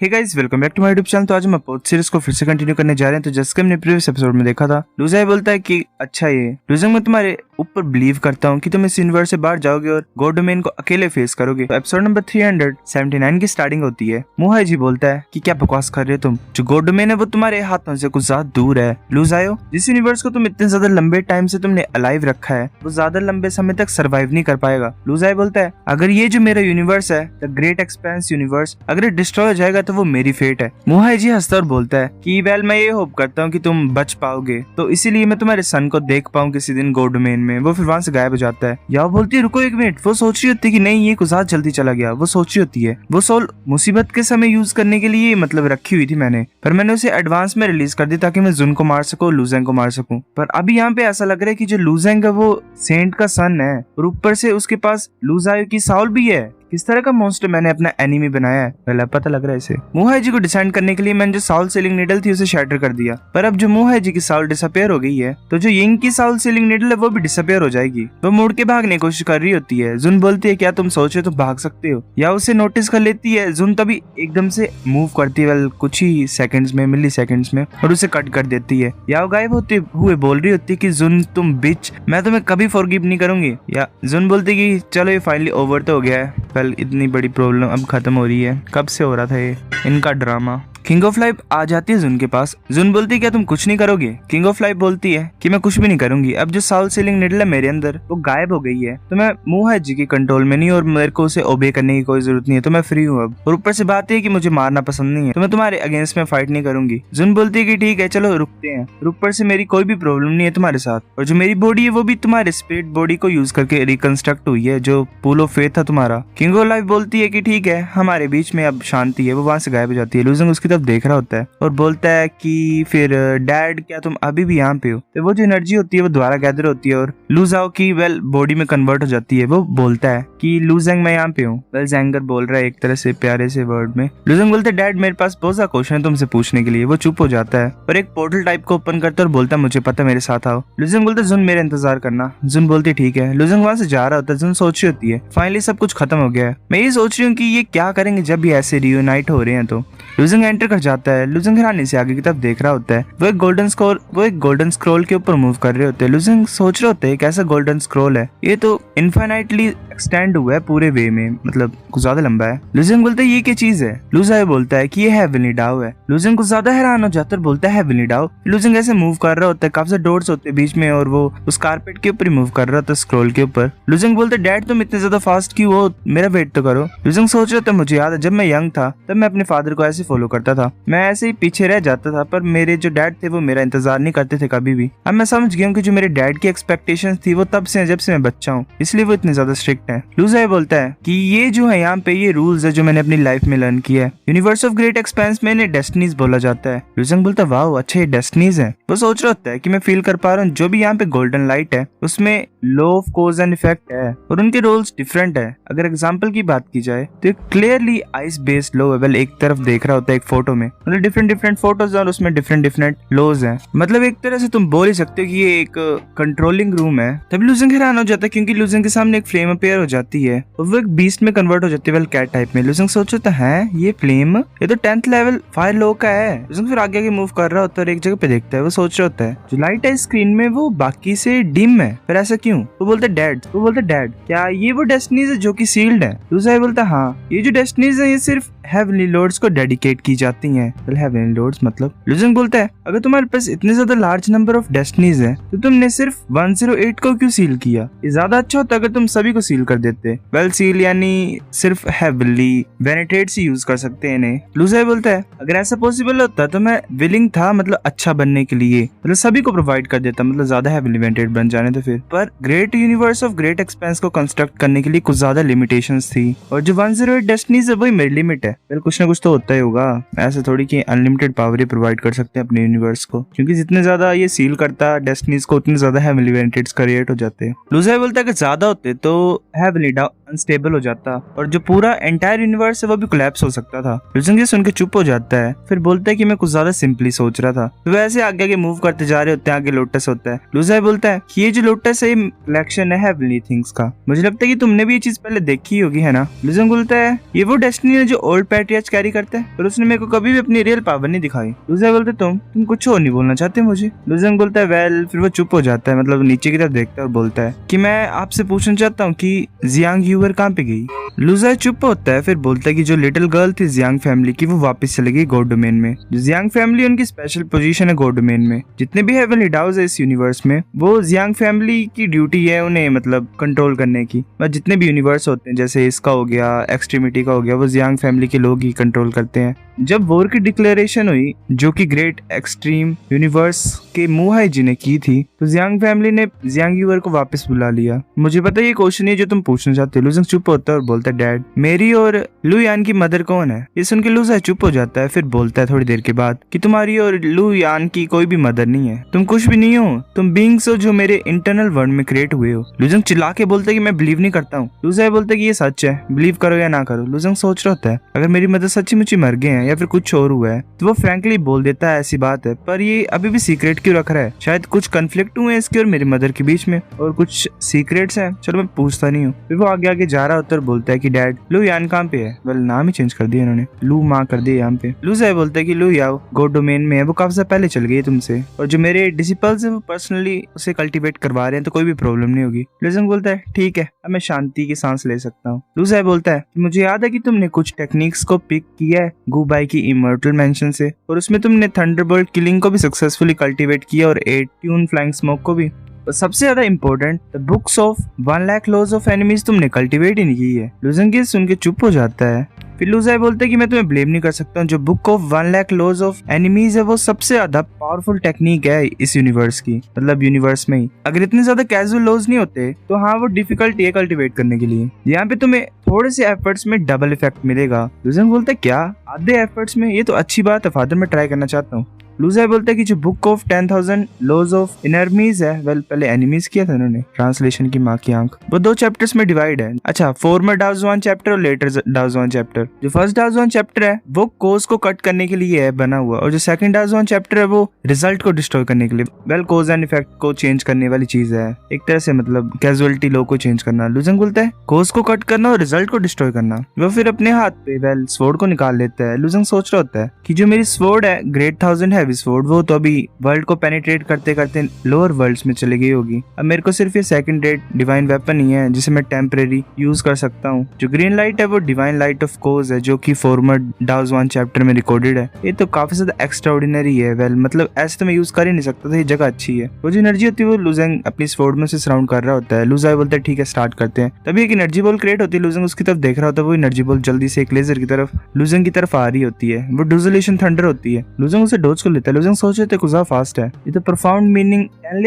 Hey guys, welcome back to my YouTube channel. तो आज हम पोथ सीरीज को फिर से कंटिन्यू करने जा रहे हैं। तो जैसे कि हमने प्रीवियस एपिसोड में देखा था, लूजाई बोलता है कि अच्छा ये लूजंग, मैं तुम्हारे ऊपर बिलीव करता हूँ कि तुम इस यूनिवर्स से बाहर जाओगे और गॉड डोमेन को अकेले फेस करोगे। तो एपिसोड नंबर 379 की स्टार्टिंग होती है। मोहाई जी बोलता है कि क्या बकवास कर रहे हो तुम, जो गॉड डोमेन है वो तुम्हारे हाथों से कुछ ज्यादा दूर है। लूजायो, जिस यूनिवर्स को तुम इतने ज्यादा लंबे टाइम से तुमने अलाइव रखा है वो ज्यादा लंबे समय तक सर्वाइव नहीं कर पाएगा। लूजाई बोलता है अगर ये जो मेरा यूनिवर्स है, द ग्रेट एक्सपेंस यूनिवर्स, अगर डिस्ट्रॉय हो जाएगा तो वो मेरी फेट है। मोहाई जी हंसता और बोलता है कि वेल, मैं ये होप करता हूँ कि तुम बच पाओगे, तो इसीलिए मैं तुम्हारे सन को देख पाऊँ किसी दिन गॉड डोमेन में। वो फिर वहां से गायब हो जाता है। याओ बोलती है रुको एक मिनट। वो सोच रही होती है कि नहीं, ये कुछ ज्यादा जल्दी चला गया। वो सोच रही होती है वो सोल मुसीबत के समय यूज करने के लिए मतलब रखी हुई थी मैंने, पर मैंने उसे एडवांस में रिलीज कर दी ताकि मैं जुन को मार सकूं, लूजेंग को मार सकूं। पर अभी यहाँ पे ऐसा लग रहा है कि जो लूजेंग है वो सेंट का सन है और ऊपर से उसके पास लूजायो की साउल भी है। किस तरह का मॉन्स्टर मैंने अपना एनिमी बनाया है, पहले पता लग रहा है इसे। मोहाई जी को डिसाइड करने के लिए मैंने जो साउल सीलिंग नीडल थी उसे शैटर कर दिया, पर अब जो मोहाई जी की साउल डिसअपियर हो गई है तो जो यिंग की साउल सीलिंग नीडल है वो भी डिसअपियर हो जाएगी। वो मुड़ के भागने की कोशिश कर रही होती है। जुन बोलती है क्या तुम सोचे तो भाग सकते हो, या उसे नोटिस कर लेती है। जुन तभी एकदम से मूव करती है, वेल कुछ ही सेकंड्स में, मिली सेकंड्स में, और उसे कट कर देती है। या गायब होते हुए बोल रही होती है कि जुन तुम बिच, मैं तुम्हें कभी फॉरगिव नहीं करूंगी। या जुन बोलती कि चलो ये फाइनली ओवर तो हो गया है, वेल इतनी बड़ी प्रॉब्लम अब खत्म हो रही है। कब से हो रहा था ये इनका ड्रामा। किंग ऑफ लाइफ आ जाती है जुन के पास। जुन बोलती है क्या तुम कुछ नहीं करोगे। किंग ऑफ लाइफ बोलती है कि मैं कुछ भी नहीं करूंगी। अब जो साउल सीलिंग निडल है मेरे अंदर वो गायब हो गई है, तो मैं मोहाई जी के कंट्रोल में नहीं और मेरे को उसे ओबे करने की कोई जरूरत नहीं है, तो मैं फ्री हूँ अब। और ऊपर से बात है कि मुझे मारना पसंद नहीं है, तो मैं तुम्हारे अगेंस्ट में फाइट नहीं करूंगी। जुन बोलती है कि ठीक है चलो रुकते हैं, और ऊपर से मेरी कोई भी प्रॉब्लम नहीं है तुम्हारे साथ, और जो मेरी बॉडी है वो भी तुम्हारे स्पिरिट बॉडी को यूज करके रिकंस्ट्रक्ट हुई है, जो पूल ऑफ फेथ था तुम्हारा। किंग ऑफ लाइफ बोलती है कि ठीक है हमारे बीच में अब शांति है। वो वहां से गायब हो जाती है। लूजंग उसकी तरफ देख रहा होता है और बोलता है कि फिर डैड क्या तुम अभी भी यहाँ पे हो। तो वो जो एनर्जी होती है वो दोबारा गैदर होती है और लूजाओ की वेल बॉडी में कन्वर्ट हो जाती है। वो बोलता है कि लूजेंग मैं यहाँ पे हूँ। वेल जैंगर बोल रहा है एक तरह से प्यारे से वर्ड में। लूजेंग बोलता है डैड मेरे पास बहुत सा क्वेश्चन है तुमसे पूछने के लिए। वो चुप हो जाता है और एक पोर्टल टाइप को ओपन करता है और बोलता है मुझे पता, मेरे साथ आओ। लूजेंग बोलता है जुन मेरा इंतजार करना। जुन बोलती है ठीक है। लूजेंग वहां से जा रहा होता है। जुन सोच रही होती है फाइनली सब कुछ खत्म हो गया है। मैं ये सोच रही हूँ कि ये क्या करेंगे जब भी ऐसे रियूनाइट हो रहे हैं। तो लूजेंग एंटर कर जाता है। लूजेंग हैरानी से आगे की तरफ देख रहा होता है। वो एक गोल्डन स्क्रॉल के ऊपर मूव कर रहे होते हैं। लूजेंग सोच रहे होते हैं कैसा गोल्डन स्क्रॉल है, ये तो इनफाइनाइटली एक्सटेंड हुआ है पूरे वे में, मतलब कुछ ज्यादा लंबा है। लूजेंग बोलता है ये क्या चीज है। लूजायो बोलता है कि ये हेवनली डाउ है। लूजेंग कुछ ज्यादा हैरान हो जाता है और बोलता है हेवनली डाउ। लूजेंग ऐसे मूव कर रहा होता है, काफी सारे डॉट्स होते हैं बीच में और वो उस कारपेट के ऊपर मूव कर रहा था, स्क्रॉल के ऊपर। लूजेंग बोलता है डैड तुम इतने ज्यादा फास्ट क्यों हो, मेरा वेट तो करो। लूजेंग सोच रहा था मुझे याद है जब मैं यंग था तब मैं अपने फादर को ऐसे फॉलो करता था, मैं ऐसे ही पीछे रह जाता था, पर मेरे जो डैड थे वो मेरा इंतजार नहीं करते थे कभी भी। अब मैं समझ गया हूँ कि जो मेरे डैड की एक्सपेक्टेशंस थी वो तब से जब से मैं बच्चा हूँ, इसलिए वो इतने ज्यादा स्ट्रिक्ट है। लूजायो बोलता है कि ये जो है यहाँ पे ये रूल्स है जो मैंने अपनी लाइफ में लर्न किया है। यूनिवर्स ऑफ ग्रेट एक्सपेंस में इन्हें डेस्टिनीज बोला जाता है। लूजेंग बोलता है वाओ अच्छा ये डेस्टिनीज है। वो सोच रहा होता है कि मैं फील कर पा रहा हूँ जो भी यहाँ पे गोल्डन लाइट है उसमें law of cause and effect है और उनके रोल्स डिफरेंट है। अगर एग्जाम्पल की बात की जाए तो क्लियरली आइस बेस्ड लॉ है। एक तरफ देख रहा होता है एक फोटो में, मतलब डिफरेंट फोटोज और उसमें डिफरेंट लॉज हैं। मतलब एक तरह से तुम बोल ही सकते हो कि ये एक कंट्रोलिंग रूम है। तभी लूजेंग हैरान हो जाता है क्योंकि लूजेंग के सामने एक फ्लेम अपेयर हो जाती है और वो एक बीस्ट में कन्वर्ट हो जाती है, वेल कैट टाइप में। लूजेंग सोचता है ये फ्लेम ये तो 10th लेवल फायर लॉ का है। लूजेंग फिर आगे मूव कर रहा होता है और एक जगह पे देखता है। वो सोच रहा होता है जो लाइट है स्क्रीन में वो बाकी से डिम है, पर ऐसा क्यों। वो बोलते डैड क्या ये वो डेस्टिनीज है जो कि सील्ड है। लूजायो बोलता है हाँ ये जो डेस्टिनीज है ये सिर्फ हेवनली लॉर्ड्स को डेडिकेट की जाती हैं। हेवनली लॉर्ड्स मतलब। लूजेंग बोलता है अगर तुम्हारे पास इतने ज्यादा लार्ज नंबर ऑफ डेस्टिनीज है तो तुमने सिर्फ 108 को क्यों सील किया। ये ज्यादा अच्छा होता अगर तुम सभी को सील कर देते। वेल सील यानी सिर्फ हेवनली वेनेटेड से यूज कर सकते हैं इन्हें। लूजायो बोलता है अगर ऐसा पॉसिबल होता तो मैं विलिंग था, मतलब अच्छा बनने के लिए, मतलब सभी को प्रोवाइड कर देता, मतलब ज्यादा हेवनली वेनेटेड बन जाने। तो फिर पर great universe of great expense को कंस्ट्रक्ट करने के लिए कुछ ज्यादा लिमिटेशंस थी और जो 108 डेस्टिनीज है वही मेरी लिमिट है। वेल कुछ ना कुछ तो होता ही होगा, ऐसे थोड़ी कि अनलिमिटेड पावर ही प्रोवाइड कर सकते हैं अपने यूनिवर्स को, क्योंकि जितने ज्यादा ये सील करता डेस्टिनीज को उतने ज्यादा हेवनली वेनेटेड्स क्रिएट हो जाते हैं। लूजायो बोलता है कि ज्यादा होते तो हेवनली अनस्टेबल हो जाता और जो पूरा एंटायर यूनिवर्स है वो भी कोलैप्स हो सकता था। लूजेंग ये सुन के चुप हो जाता है, फिर बोलता है कि मैं कुछ ज्यादा सिंपली सोच रहा था। तो वैसे आगे मूव करते जा रहे होते हैं, आगे लोटस होता है। लूजायो बोलता है कि ये जो लोटस है कलेक्शन है हेवनली थिंग्स का, मुझे लगता है कि तुमने भी ये चीज पहले देखी होगी है ना। लूजेंग बोलता है ये वो डेस्टिनी है जो ओल्ड पैट्रियर्च कैरी करता है, पर उसने मेरे को कभी भी अपनी रियल पावर नहीं दिखाई। लूजाई बोलते तुम कुछ और नहीं बोलना चाहते मुझे? लूजंग बोलता है वेल, फिर वो चुप हो जाता है, मतलब नीचे की तरफ देखता है और बोलता है कि मैं आपसे पूछना चाहता हूँ कि जियांग यूवर कहाँ पे गई? लूजाई चुप होता है, फिर बोलता है कि जो लिटिल गर्ल थी जियांग फैमिली की, वो वापस चली गई गॉड डोमेन में। जियांग फैमिली उनकी स्पेशल पोजीशन है गॉड डोमेन में। जितने भी हेवनली डाउस है इस यूनिवर्स में, वो जियांग फैमिली की ड्यूटी है उन्हें मतलब कंट्रोल करने की। मतलब जितने भी यूनिवर्स होते हैं, जैसे इसका हो गया, एक्सट्रीमिटी का हो गया, वो जियांग फैमिली के लोग ही कंट्रोल करते हैं। जब वॉर की डिक्लेरेशन हुई, जो कि ग्रेट एक्सट्रीम यूनिवर्स के मुहाई जी ने की थी, तो जियांग फैमिली ने जियांग यूवर को वापस बुला लिया। मुझे पता है ये क्वेश्चन है जो तुम पूछना चाहते हो। लूजंग चुप होता है और बोलता है डैड, मेरी और लू यान की मदर कौन है? ये सुन के लूजा चुप हो जाता है, फिर बोलता है थोड़ी देर के बाद कि तुम्हारी और लू यान की कोई भी मदर नहीं है, तुम कुछ भी नहीं हो, तुम बीइंग्स हो जो मेरे इंटरनल वर्ल्ड में क्रिएट हुए हो। लूजंग चिल्ला के बोलता है कि मैं बिलीव नहीं करता हूँ। लूजा बोलता है कि ये सच है, बिलीव करो या ना करो। लूजंग सोच रहा होता है अगर मेरी मदर सच्ची मुच्ची मर गए हैं या फिर कुछ और हुआ है, तो वो फ्रैंकली बोल देता है ऐसी बात है, पर ये अभी भी सीक्रेट क्यों रख रहा है? शायद कुछ कन्फ्लिक्ट हुए इसके और मेरी मदर के बीच में, और कुछ सीक्रेट्स हैं, चलो मैं पूछता नहीं हूँ। फिर वो आगे आगे जा रहा होता है और बोलता है कि डैड, लू यान कहाँ पे है? वेल, नाम ही चेंज कर दिया इन्होंने, लू माँ कर दिया यहाँ पे। लूजा बोलता है कि लू याओ गॉड डोमेन में है, वो काफी पहले चल गई है तुमसे, और जो मेरे डिसिपल्स है वो पर्सनली उसे कल्टीवेट करवा रहे हैं, तो कोई भी प्रॉब्लम नहीं होगी। लूजंग बोलता है ठीक है, अब मैं शांति की सांस ले सकता हूँ। लूजा बोलता है मुझे याद है कि तुमने कुछ टेक्निक्स को पिक किया है गूबाई की इमॉर्टल मेंशन से, और उसमें तुमने थंडरबोल्ट किलिंग को भी सक्सेसफुली कल्टीवेट किया और 8 ट्यून फ्लाइंग स्मोक को भी। सबसे ज्यादा important, the books of 1 lakh laws of enemies तुमने कल्टीवेट ही नहीं की है। लूजंग सुन के चुप हो जाता है। फिर लूजाई बोलते हैं कि मैं तुम्हें ब्लेम नहीं कर सकता हूँ, जो book of 1 lakh laws of enemies है वो सबसे ज्यादा पावरफुल टेक्निक है इस यूनिवर्स की, मतलब यूनिवर्स में ही। अगर इतने ज्यादा कैजुअल लॉज नहीं होते तो हाँ वो डिफिकल्ट है कल्टीवेट करने के लिए। यहाँ पे तुम्हें थोड़े से एफर्ट्स में डबल इफेक्ट मिलेगा। लूजंग बोलता है क्या आधे एफर्ट्स में? ये तो अच्छी बात है फादर, मैं ट्राई करना चाहता हूँ। लूजाई बोलता है कि जो book of 10,000 laws of enemies है, वेल पहले एनिमीज किया था उन्होंने, ट्रांसलेशन की माँ की आंख, वो 2 चैप्टर्स में डिवाइड है। अच्छा, फॉर्मर डाउजवान चैप्टर और लेटर डाउजवान चैप्टर। जो फर्स्ट डाउजवान चैप्टर है वो कोज को कट करने के लिए है बना हुआ, और जो सेकंड डाउजवान चैप्टर है वो रिजल्ट को डिस्ट्रॉय करने के लिए, वेल कोज एंड इफेक्ट को चेंज करने वाली चीज है, एक तरह से मतलब कैजुअलिटी लो को चेंज करना। लूजंग बोलता है कोज को कट करना और रिजल्ट को डिस्ट्रॉय करना। वो फिर अपने हाथ पे वेल स्वॉर्ड को निकाल लेता है। लूजंग सोच रहा होता है कि जो मेरी स्वॉर्ड है ग्रेट 1000 हैवी स्वॉर्ड, वो तो वर्ल्ड को पेनिट्रेट करते करते लोअर वर्ल्ड्स में चली गई होगी। अब मेरे को सिर्फ ये सेकंड रेट डिवाइन वेपन ही है जिसे मैं टेम्परेरी यूज कर सकता हूँ। जो ग्रीन लाइट है वो डिवाइन लाइट ऑफ कोज है, जो कि फॉर्मर डाउजवान चैप्टर में रिकॉर्डेड है। ये तो काफी ज्यादा एक्स्ट्राऑर्डिनरी है, वेल मतलब ऐसे तो मैं यूज कर ही नहीं सकता था, ये जगह अच्छी है। वो जो एनर्जी होती है वो लूजंग अपनी स्वॉर्ड में से सराउंड कर रहा होता है। लूजाई बोलता है ठीक है स्टार्ट करते हैं। तभी एक एनर्जी बॉल क्रिएट होती है, लूजंग उसकी तरफ देख रहा होता है, वो एनर्जी बॉल जल्दी से एक लेजर की तरफ लूजंग की तरफ आ रही होती है। वो डिसोल्यूशन थंडर होती है। लूजंग उसे डॉज कर लेता है। लूजंग सोच रहे थे कुछ फास्ट है, ये तो profound meaning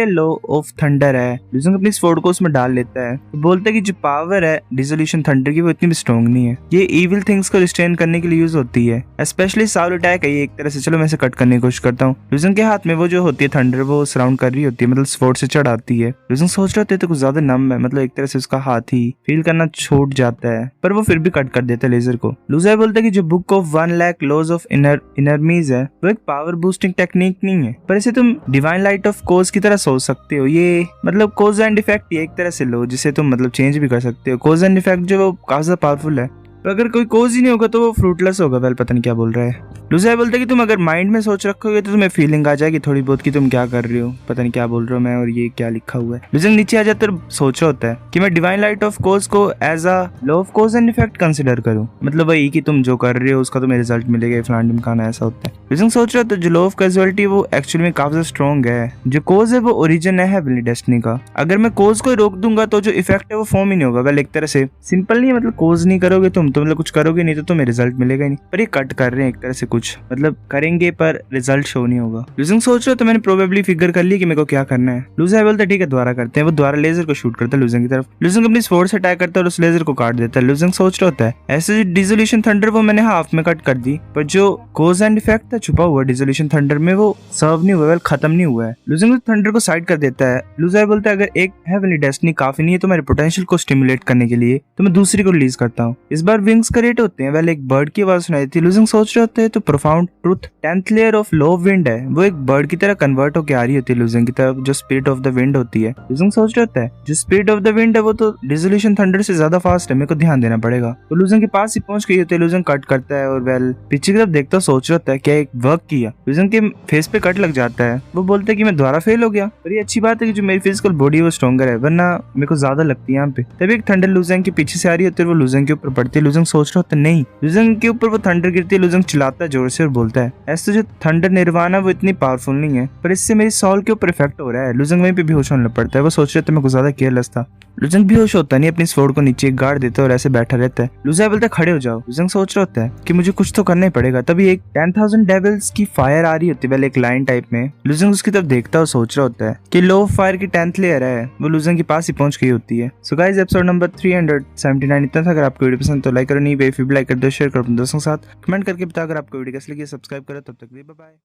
law of thunder है। लूजंग अपनी स्वॉर्ड को उसमें डाल लेता है, तो बोलता है कि जो पावर है डिसोल्यूशन थंडर की वो इतनी भी स्ट्रॉन्ग नहीं है, ये इविल थिंग्स को रिस्ट्रेन करने के लिए यूज होती है, स्पेशली साउल अटैक है ये एक तरह से। चलो मैं इसे कट करने की कोशिश करता हूँ। लूजंग के हाथ में वो जो होती है थंडर, वो सराउंड कर रही होती है, मतलब स्वॉर्ड से चढ़ आती है। लूजंग सोच रहे होते तो कुछ ज्यादा नम है, मतलब एक तरह से उसका हाथ ही फील करना छूट जाता है, पर वो फिर भी कट कर देता है लेजर को। लूजाई बोलता है कि जो book of 1 lakh laws of enemies है वो एक पावर बूस्टिंग टेक्निक नहीं है, पर इसे तुम डिवाइन लाइट ऑफ कोज की तरह सोच सकते हो। ये मतलब कोज एंड इफेक्ट ये एक तरह से लो जिसे तुम मतलब चेंज भी कर सकते हो। कोज एंड इफेक्ट जो वो काफी ज्यादा पावरफुल है, तो अगर कोई कोज ही नहीं होगा तो वो फ्रूटलेस होगा। वेल पता नहीं क्या बोल रहा है। लूजाई बोलता है कि तुम अगर माइंड में सोच रखोगे तो तुम्हें फीलिंग आ जाएगी थोड़ी बहुत कि तुम क्या कर रहे हो, पता नहीं क्या बोल रहा हूँ मैं और ये क्या लिखा हुआ है। लूजंग नीचे आ जाता है, सोच रहा होता है कि मैं डिवाइन लाइट ऑफ कोज को as a law of cause and effect consider करूँ, मतलब वही कि तुम जो कर रहे हो उसका तुम्हें रिजल्ट मिलेगा, फलान ढिमकाना ऐसा होता है। लूजंग सोच रहा है तो जो लॉ ऑफ कैजुअलिटी वो एक्चुअली में काफी स्ट्रॉन्ग है। जो कोज है वो ओरिजिन है हेवनली डेस्टिनी का। अगर मैं कोज को रोक दूंगा तो जो इफेक्ट है वो फॉर्म ही नहीं होगा। वेल एक तरह से सिंपल नहीं है, मतलब कोज नहीं करोगे तुम तो मतलब कुछ करोगे नहीं तो तुम्हें रिजल्ट मिलेगा ही नहीं, पर ये कट कर रहे हैं एक तरह से, कुछ मतलब करेंगे पर रिजल्ट शो नहीं होगा। लूजंग सोच रहे हो तो मैंने प्रोबेबली फिगर कर लिया कि मेरे को क्या करना है। लूजंग बोलता है ठीक है दोबारा करते हैं। वो दोबारा लेजर को शूट करता है लूजंग की तरफ। लूजंग अपनी स्वॉर्ड से अटैक करता है और उस लेजर को काट देता है। लूजंग सोच रहा होता है ऐसे डिसोल्यूशन थंडर वो मैंने हाफ में कट कर दी, पर जो कोज एंड इफेक्ट था छुपा हुआ डिसोल्यूशन थंडर में वो सर्व नहीं हुआ, खत्म नहीं हुआ है। लूजंग थंडर को साइड कर देता है। लूजंग बोलता है अगर एक हेवनली डेस्टिनी काफी नहीं है तो मेरे पोटेंशियल को स्टिमुलेट करने के लिए तो मैं दूसरी को रिलीज करता हूँ। इस बार विंग्स क्रिएट होते हैं। वेल एक बर्ड की आवाज सुनाई थी। लुजिंग सोच रहे होते हैं तो profound truth 10th layer of low wind है, वो एक बर्ड की तरह कन्वर्ट होकर आ रही होती है लुजिंग की तरफ, जो स्पीड ऑफ द विंड होती है। लुजिंग सोच रहे होता है जो स्पीड ऑफ द विंड है वो तो रिजोल्यूशन थंडर से ज्यादा फास्ट है, मेरे को ध्यान देना पड़ेगा। तो लुजिंग के पास ही पहुंच गई होती है। लुजिंग कट करता है और वेल पीछे की तरफ देखता सोच रहा होता है क्या एक वर्क किया। लुजिंग के फेस पे कट लग जाता है। वो बोलते है कि मैं दोबारा फेल हो गया, पर ये अच्छी बात है कि जो मेरी फिजिकल बॉडी है वो स्ट्रॉन्गर है, वरना मेरे को ज्यादा लगती है यहाँ पे। तभी एक थंडर लुजिंग के पीछे से आ रही होती है, वो लुजिंग के ऊपर पड़ती है। लुजिंग सोच रहा होता है नहीं, लुजिंग के ऊपर वो थंडर गिरती है। लुजिंग चिल्लाता है जोर से और बोलता है ऐसे जो थंडर निर्वाणा वो इतनी पावरफुल नहीं है, पर इससे मेरी सॉल के ऊपर इफेक्ट हो रहा है। लुजिंग वहीं पे बेहोश होने पड़ता है। वो सोच रहे थे मैं कुछ ज्यादा केयरलेस था। लुजिंग बेहोश होता नहीं, अपनी स्वॉर्ड को नीचे गाड़ देता है और ऐसे बैठा रहता है। लुजिंग बोलता है खड़े हो जाओ। लुजिंग सोच रहा होता है कि मुझे कुछ तो करना ही पड़ेगा। तभी एक 10,000 डेविल्स की फायर आ रही होती है, एक लाइन टाइप में। लुजिंग उसकी तरफ देखता और सोच रहा होता है कि लो फायर की 10th लेयर है, वो लुजिंग के पास ही पहुंच गई होती है। सो गाइस एपिसोड नंबर 379 इतना था। अगर आपको वीडियो पसंद तो लाइक करो, नहीं फिर भी लाइक कर दो, शेयर करो अपने दोस्तों के साथ, कमेंट करके बता अगर आपको वीडियो कैसी लगी, सब्सक्राइब करो। तब तक के लिए बाय बाय।